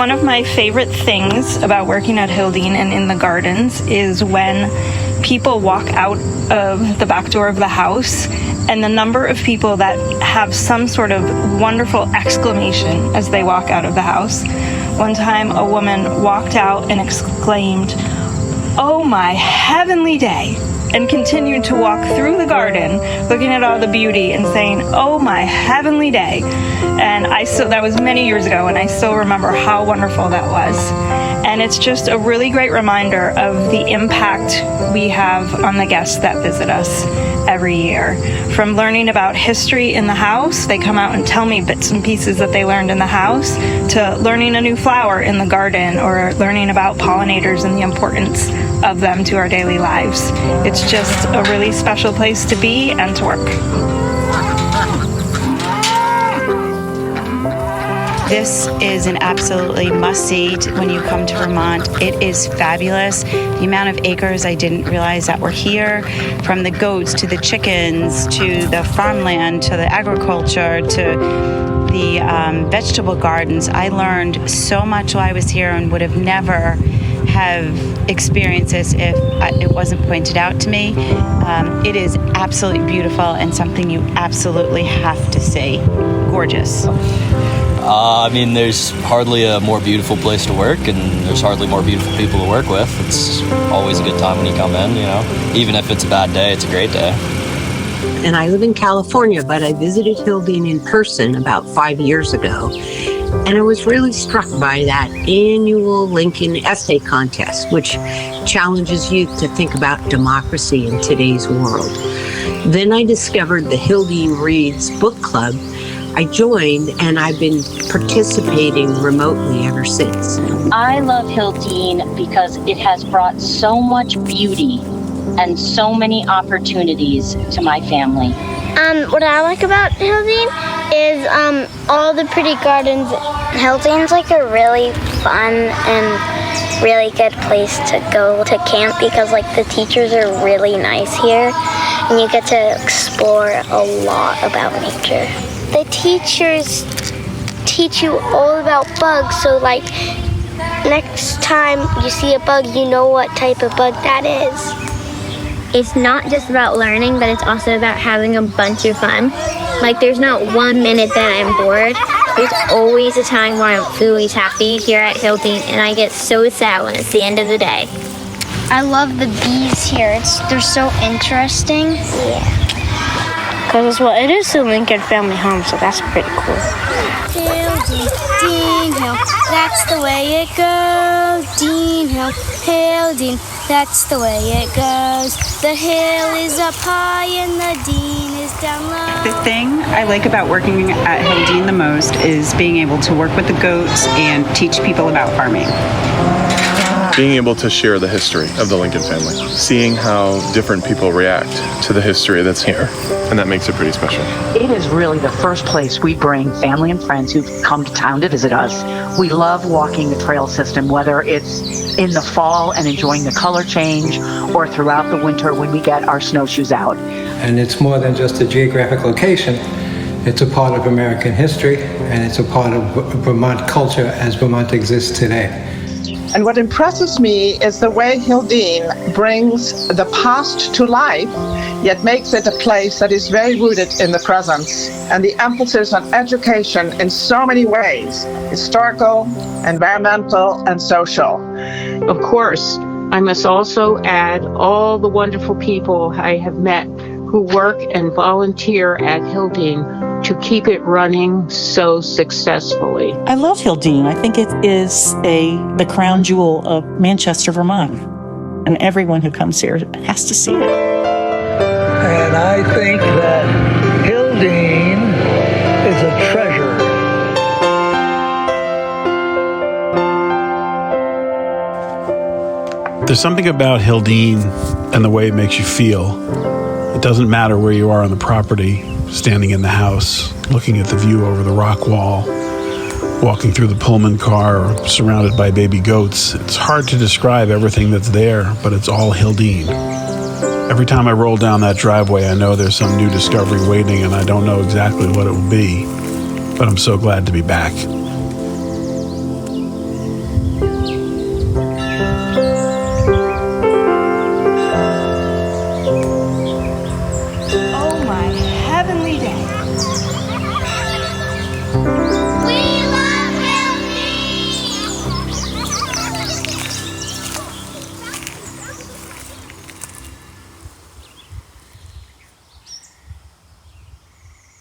One of my favorite things about working at Hildene and in the gardens is when people walk out of the back door of the house, and the number of people that have some sort of wonderful exclamation as they walk out of the house. One time a woman walked out and exclaimed, "Oh my heavenly day," and continued to walk through the garden looking at all the beauty and saying, "Oh my heavenly day." And that was many years ago, and I still remember how wonderful that was. And it's just a really great reminder of the impact we have on the guests that visit us every year. From learning about history in the house, they come out and tell me bits and pieces that they learned in the house, to learning a new flower in the garden or learning about pollinators and the importance of them to our daily lives. It's just a really special place to be and to work. This is an absolutely must-see when you come to Vermont. It is fabulous. The amount of acres I didn't realize that were here, from the goats to the chickens to the farmland to the agriculture to the vegetable gardens. I learned so much while I was here and would have never have experienced this if it wasn't pointed out to me. It is absolutely beautiful and something you absolutely have to see. Gorgeous. There's hardly a more beautiful place to work, and there's hardly more beautiful people to work with. It's always a good time when you come in, Even if it's a bad day, it's a great day. And I live in California, but I visited Hildene in person about 5 years ago. And I was really struck by that annual Lincoln Essay Contest, which challenges youth to think about democracy in today's world. Then I discovered the Hildene Reads Book Club. I joined, and I've been participating remotely ever since. I love Hildene because it has brought so much beauty and so many opportunities to my family. What I like about Hildene is all the pretty gardens. Hildene's like a really fun and really good place to go to camp because the teachers are really nice here and you get to explore a lot about nature. The teachers teach you all about bugs, so next time you see a bug, you know what type of bug that is. It's not just about learning, but it's also about having a bunch of fun. There's not 1 minute that I'm bored. There's always a time where I'm always happy here at Hildene, and I get so sad when it's the end of the day. I love the bees here. They're so interesting. Yeah. Because, it is the Lincoln family home, so that's pretty cool. Hildene Hill, that's the way it goes. Dean Hill, Hildene, that's the way it goes. The hill is up high and the Dean is down low. The thing I like about working at Hildene the most is being able to work with the goats and teach people about farming. Being able to share the history of the Lincoln family, seeing how different people react to the history that's here, and that makes it pretty special. It is really the first place we bring family and friends who've come to town to visit us. We love walking the trail system, whether it's in the fall and enjoying the color change, or throughout the winter when we get our snowshoes out. And it's more than just a geographic location. It's a part of American history, and it's a part of Vermont culture as Vermont exists today. And what impresses me is the way Hildene brings the past to life, yet makes it a place that is very rooted in the present, and the emphasis on education in so many ways, historical, environmental, and social. Of course, I must also add all the wonderful people I have met who work and volunteer at Hildene to keep it running so successfully. I love Hildene. I think it is the crown jewel of Manchester, Vermont. And everyone who comes here has to see it. And I think that Hildene is a treasure. There's something about Hildene and the way it makes you feel. It doesn't matter where you are on the property, standing in the house, looking at the view over the rock wall, walking through the Pullman car, or surrounded by baby goats. It's hard to describe everything that's there, but it's all Hildene. Every time I roll down that driveway, I know there's some new discovery waiting, and I don't know exactly what it will be, but I'm so glad to be back.